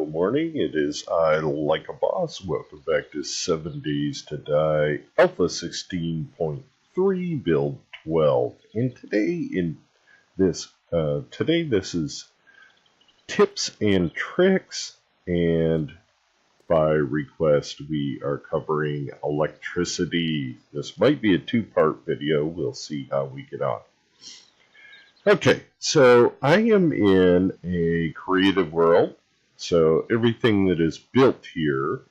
wonderful morning. It is I, Like a Boss. Welcome back to 7 Days to Die, Alpha 16.3 Build 12. And today this is tips and tricks, and by request we are covering electricity. This might be a two-part video. We'll see how we get on. Okay, so I am in a creative world, so everything that is built here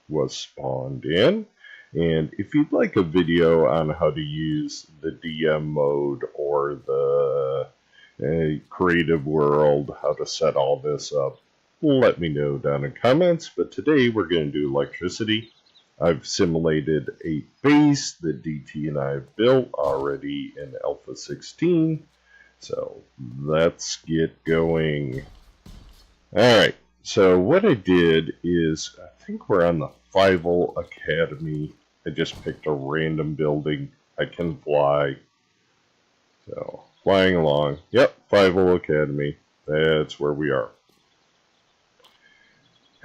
was spawned in. And if you'd like a video on how to use the DM mode or the creative world, how to set all this up, let me know down in comments. But today we're going to do electricity. I've simulated a base that DT and I have built already in Alpha 16. So let's get going. Alright, so what I did is, I think we're on the Fievel Academy. I just picked a random building. I can fly. So, flying along. Yep, Fievel Academy. That's where we are.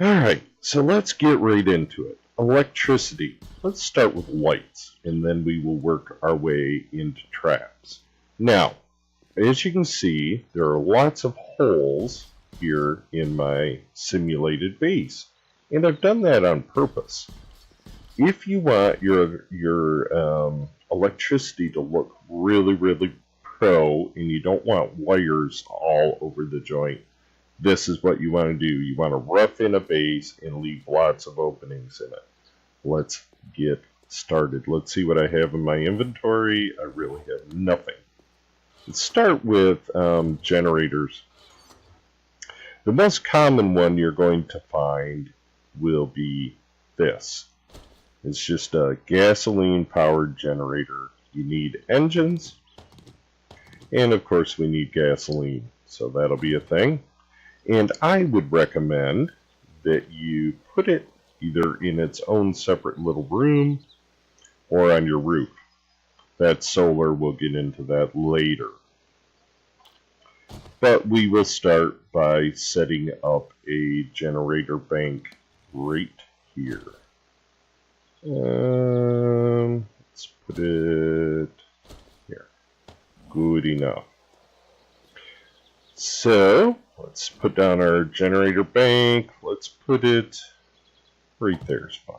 Alright, so let's get right into it. Electricity. Let's start with lights, and then we will work our way into traps. Now, as you can see, there are lots of holes here in my simulated base, and I've done that on purpose. If you want your electricity to look really, really pro, and you don't want wires all over the joint, this is what you want to do. You want to rough in a base and leave lots of openings in it. Let's get started. Let's see what I have in my inventory. I really have nothing. Let's start with generators. The most common one you're going to find will be this. It's just a gasoline-powered generator. You need engines, and of course we need gasoline, so that'll be a thing. And I would recommend that you put it either in its own separate little room or on your roof. That solar, we'll get into that later. But we will start by setting up a generator bank right here. Let's put it here. Good enough. So, let's put down our generator bank. Let's put it right there is fine.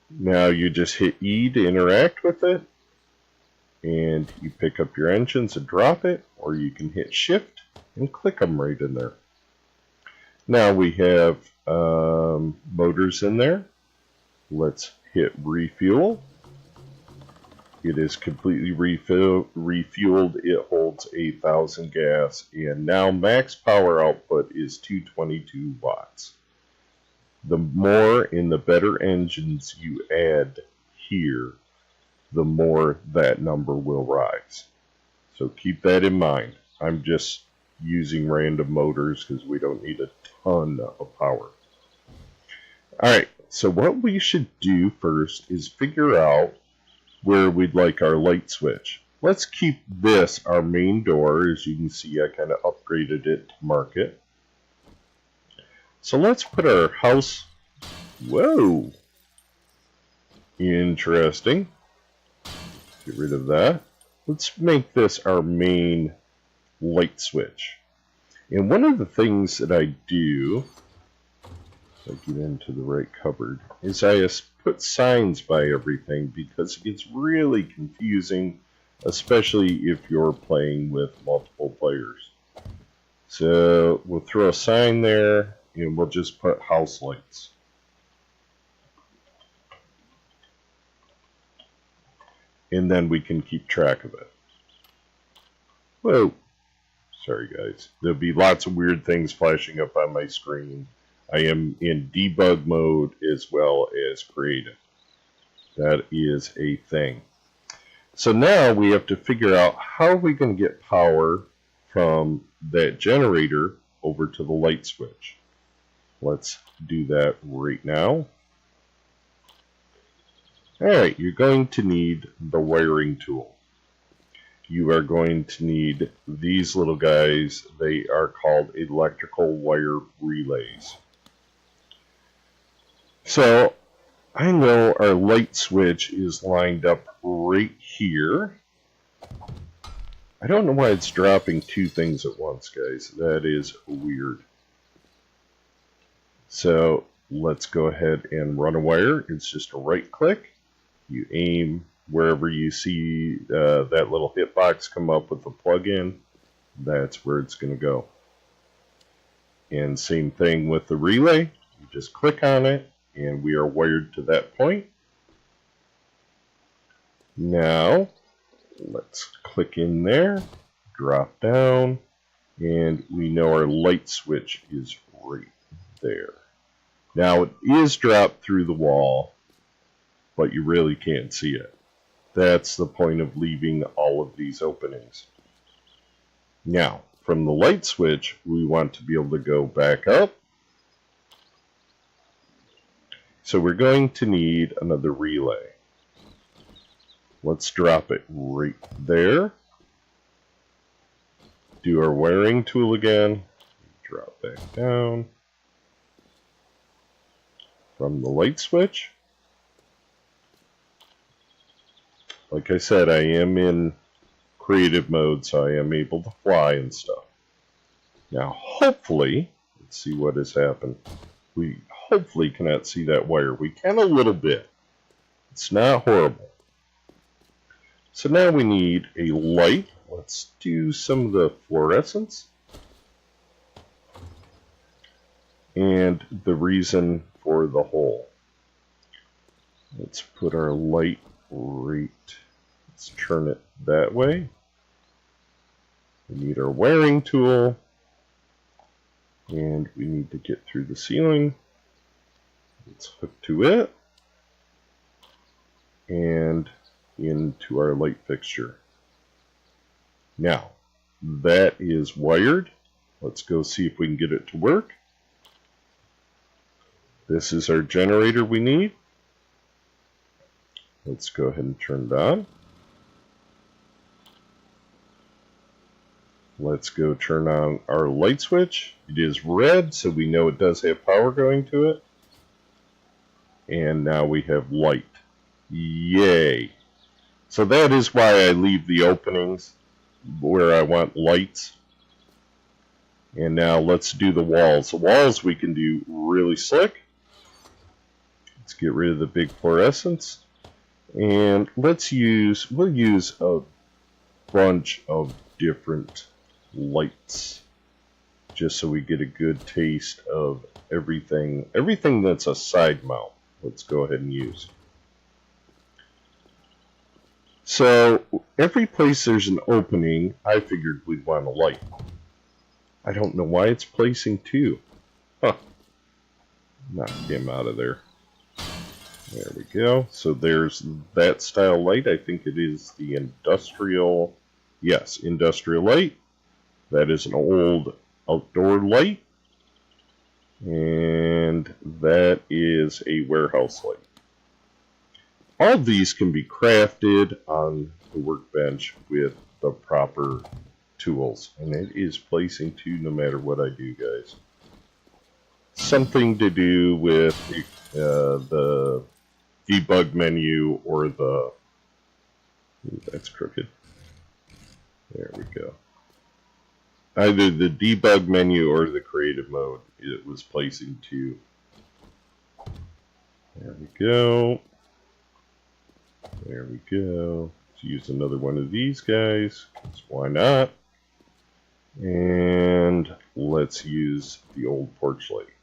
Now you just hit E to interact with it, and you pick up your engines and drop it, or you can hit Shift and click them right in there. Now we have motors in there. Let's hit Refuel. It is completely refueled. It holds 8,000 gas, and now max power output is 222 watts. The more and the better engines you add here, the more that number will rise. So keep that in mind. I'm just using random motors because we don't need a ton of power. Alright, so what we should do first is figure out where we'd like our light switch. Let's keep this our main door. As you can see, I kind of upgraded it to market. So let's put our house... Whoa! Interesting. Get rid of that. Let's make this our main light switch. And one of the things that I do, if I get into the right cupboard, is I put signs by everything because it gets really confusing, especially if you're playing with multiple players. So we'll throw a sign there, and we'll just put house lights. And then we can keep track of it. Whoa. Sorry guys. There'll be lots of weird things flashing up on my screen. I am in debug mode as well as creative. That is a thing. So now we have to figure out how are we going to get power from that generator over to the light switch. Let's do that right now. Alright, you're going to need the wiring tool. you are going to need these little guys. They are called electrical wire relays. So I know our light switch is lined up right here. I don't know why it's dropping two things at once, guys. That is weird. So let's go ahead and run a wire. It's just a right click. You aim wherever you see that little hitbox come up with the plug-in. That's where it's going to go. And same thing with the relay. You just click on it, and we are wired to that point. Now, let's click in there, drop down, and we know our light switch is right there. Now, it is dropped through the wall, but you really can't see it. That's the point of leaving all of these openings. Now, from the light switch, we want to be able to go back up. So we're going to need another relay. Let's drop it right there. Do our wiring tool again. Drop back down. From the light switch. Like I said, I am in creative mode, so I am able to fly and stuff. Now, hopefully, let's see what has happened. We hopefully cannot see that wire. We can a little bit. It's not horrible. So now we need a light. Let's do some of the fluorescence. And the reason for the hole. Let's put our light right. Let's turn it that way. We need our wiring tool. And we need to get through the ceiling. Let's hook to it. And into our light fixture. Now, that is wired. Let's go see if we can get it to work. This is our generator we need. Let's go ahead and turn it on. Let's go turn on our light switch. It is red, so we know it does have power going to it. And now we have light. Yay! So that is why I leave the openings where I want lights. And now let's do the walls. The walls we can do really slick. Let's get rid of the big fluorescence. And we'll use a bunch of different lights just so we get a good taste of everything that's a side mount. Let's go ahead and use. So every place there's an opening, I figured we'd want a light. I don't know why it's placing two. Huh. Knock him out of there. There we go. So there's that style light. I think it is the industrial, yes, industrial light. That is an old outdoor light. And that is a warehouse light. All of these can be crafted on the workbench with the proper tools. And it is placing two no matter what I do, guys. Something to do with the debug menu or the... Ooh, that's crooked. There we go. Either the debug menu or the creative mode. It was placing two. There we go. There we go. Let's use another one of these guys, 'cause why not? And let's use the old porch light.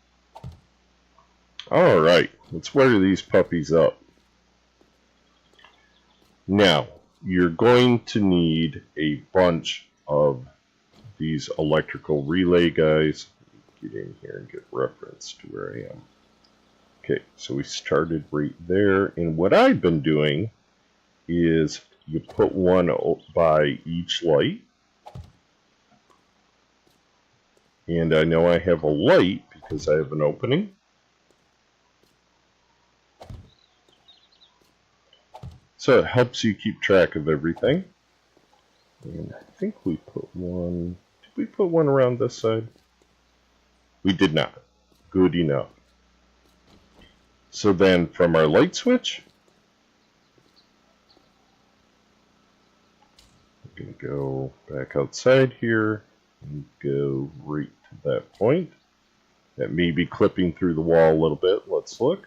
Alright, let's wire these puppies up. Now, you're going to need a bunch of these electrical relay guys. Get in here and get reference to where I am. Okay, so we started right there, and what I've been doing is you put one by each light. And I know I have a light because I have an opening. So it helps you keep track of everything. And I think we put one... Did we put one around this side? We did not. Good enough. So then from our light switch, we're going to go back outside here and go right to that point. That may be clipping through the wall a little bit. Let's look.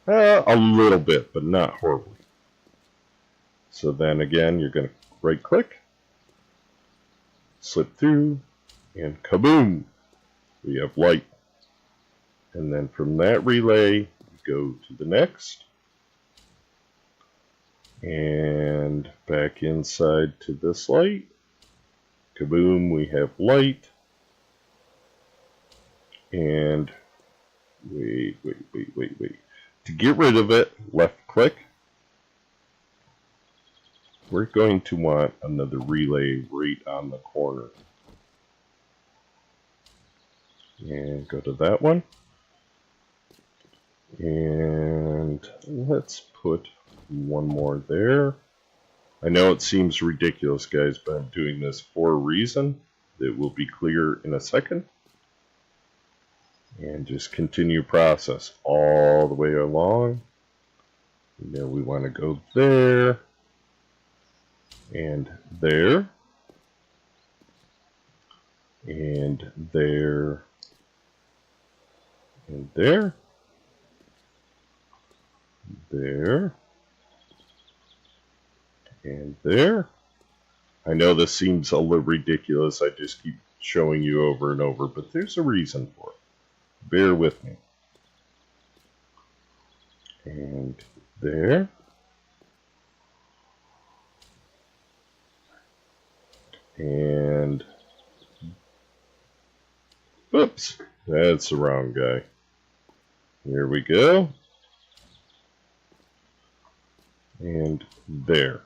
A little bit, but not horribly. So then again, you're going to right click, slip through, and kaboom! We have light. And then from that relay, you go to the next. And back inside to this light. Kaboom, we have light. And wait. To get rid of it, left click. We're going to want another relay right on the corner. And go to that one. And let's put one more there. I know it seems ridiculous, guys, but I'm doing this for a reason that will be clear in a second. And just continue process all the way along. Now we want to go there. And there. And there. And there. There. And there. I know this seems a little ridiculous. I just keep showing you over and over, but there's a reason for it. Bear with me. And there. And oops, that's the wrong guy. Here we go. And there.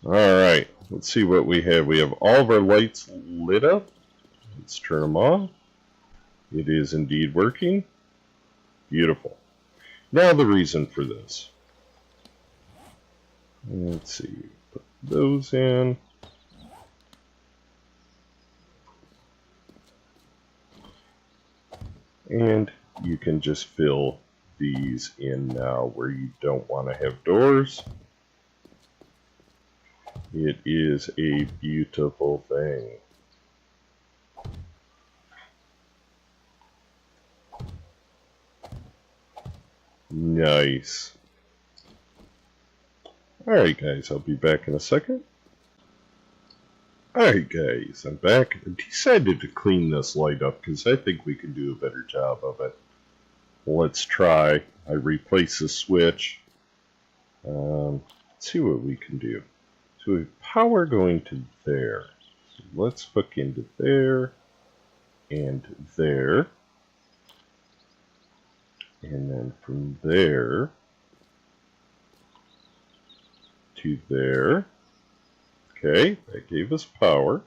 Alright, let's see what we have. We have all of our lights lit up. Let's turn them on. It is indeed working. Beautiful. Now the reason for this. Let's see. Put those in. And you can just fill these in now where you don't want to have doors. It is a beautiful thing. Nice. Alright guys, I'll be back in a second. Alright guys, I'm back. I decided to clean this light up because I think we can do a better job of it. Let's try. I replace the switch. Let's see what we can do. So we have power going to there. So let's hook into there and there. And then from there to there. Okay, that gave us power.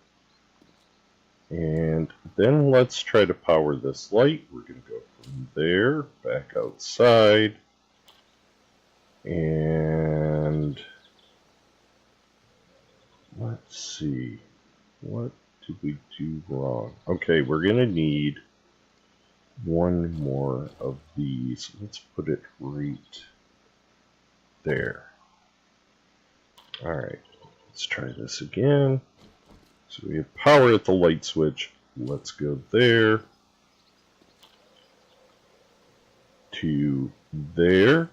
And then let's try to power this light. We're going to go from there back outside. And let's see. What did we do wrong? Okay, we're going to need one more of these. Let's put it right there. Alright, let's try this again. So we have power at the light switch. Let's go there to there,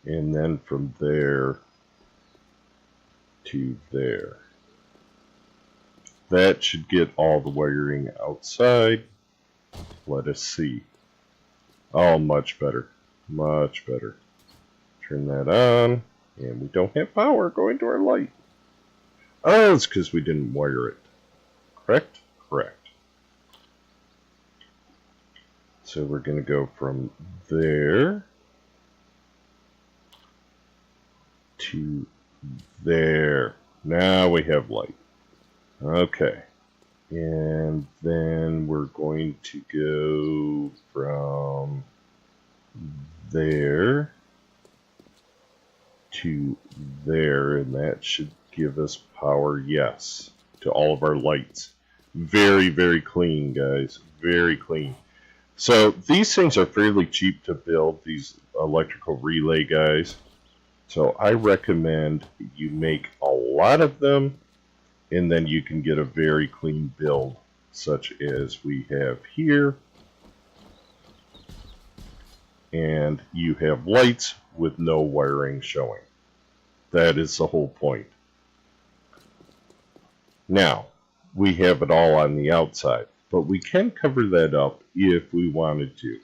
and then from there to there. That should get all the wiring outside. Let us see. Oh, much better. Much better. Turn that on, and we don't have power going to our light. Oh, it's because we didn't wire it. Correct? Correct. So we're going to go from there to there. Now we have light. Okay. And then we're going to go from there to there, and that should give us power, yes, to all of our lights. Very, very clean, guys. Very clean. So these things are fairly cheap to build, these electrical relay guys. So I recommend you make a lot of them, and then you can get a very clean build, such as we have here. And you have lights with no wiring showing. That is the whole point. Now, we have it all on the outside, but we can cover that up if we wanted to.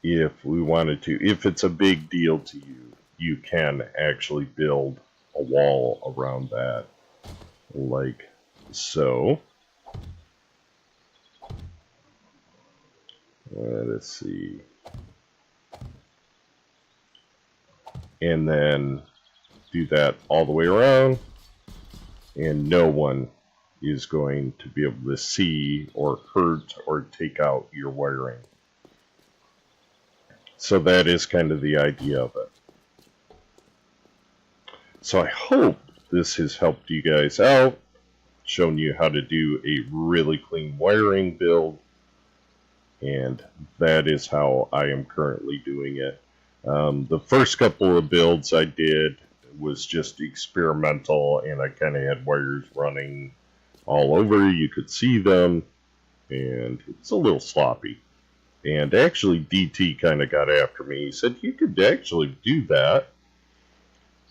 If it's a big deal to you, you can actually build a wall around that, like so. Let's see. And then do that all the way around, and no one is going to be able to see or hurt or take out your wiring. So that is kind of the idea of it. So I hope this has helped you guys out, shown you how to do a really clean wiring build, and that is how I am currently doing it. The first couple of builds I did was just experimental, and I kind of had wires running all over. You could see them, and it's a little sloppy. And actually DT kind of got after me. He said, you could actually do that.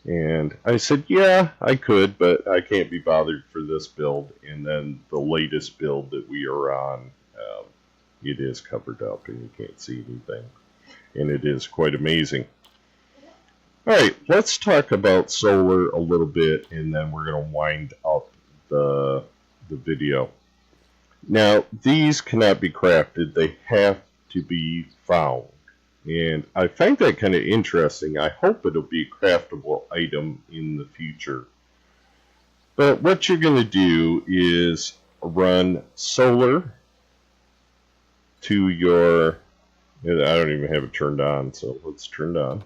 And I said, yeah, I could, but I can't be bothered for this build. And then the latest build that we are on, it is covered up and you can't see anything. And it is quite amazing. Alright, let's talk about solar a little bit, and then we're going to wind up the video. Now, these cannot be crafted. They have to be found. And I find that kind of interesting. I hope it'll be a craftable item in the future. But what you're going to do is run solar to your... I don't even have it turned on, so let's turn it on.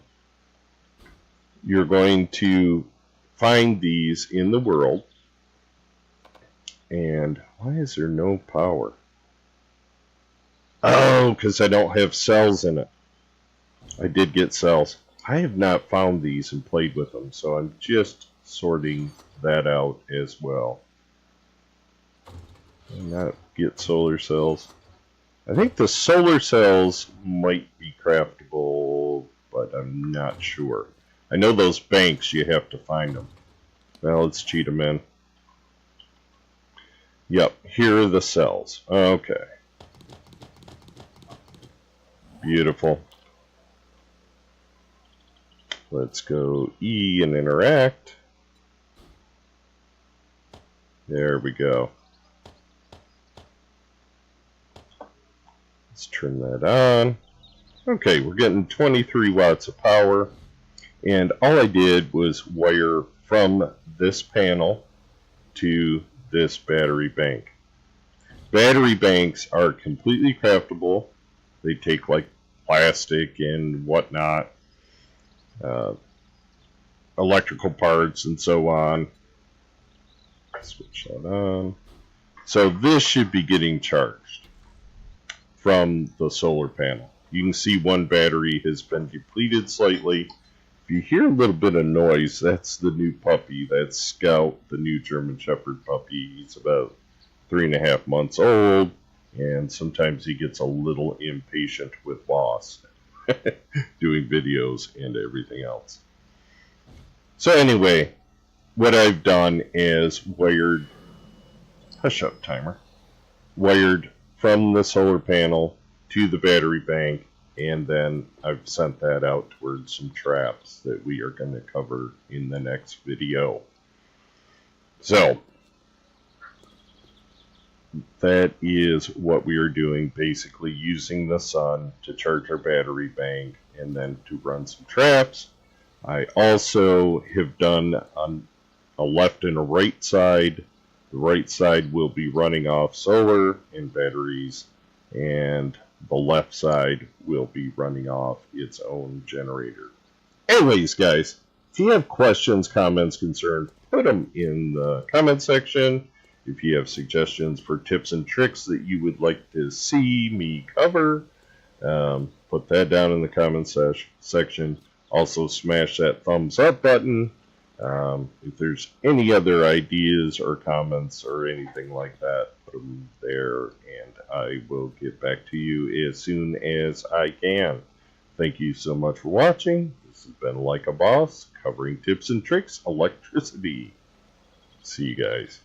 You're going to find these in the world. And why is there no power? Oh, because I don't have cells in it. I did get cells. I have not found these and played with them, so I'm just sorting that out as well. Not get solar cells. I think the solar cells might be craftable, but I'm not sure. I know those banks, you have to find them. Well, let's cheat them in. Yep, here are the cells. Okay. Beautiful. Let's go E and interact. There we go. Let's turn that on. Okay, we're getting 23 watts of power. And all I did was wire from this panel to this battery bank. Battery banks are completely craftable. They take like plastic and whatnot, electrical parts and so on. Switch that on. So this should be getting charged from the solar panel. You can see one battery has been depleted slightly. If you hear a little bit of noise, that's the new puppy. That's Scout, the new German Shepherd puppy. He's about 3.5 months old, and sometimes he gets a little impatient with Boss doing videos and everything else. So anyway, what I've done is wired, hush up timer, wired from the solar panel to the battery bank, and then I've sent that out towards some traps that we are going to cover in the next video. So that is what we are doing, basically using the sun to charge our battery bank and then to run some traps. I also have done on a left and a right side. The right side will be running off solar and batteries, and the left side will be running off its own generator. Anyways, guys, If you have questions, comments, concerns, put them in the comment section. If you have suggestions for tips and tricks that you would like to see me cover, put that down in the comment section. Also, smash that thumbs up button. If there's any other ideas or comments or anything like that, put them there, and I will get back to you as soon as I can. Thank you so much for watching. This has been Like a Boss, covering tips and tricks, electricity. See you guys.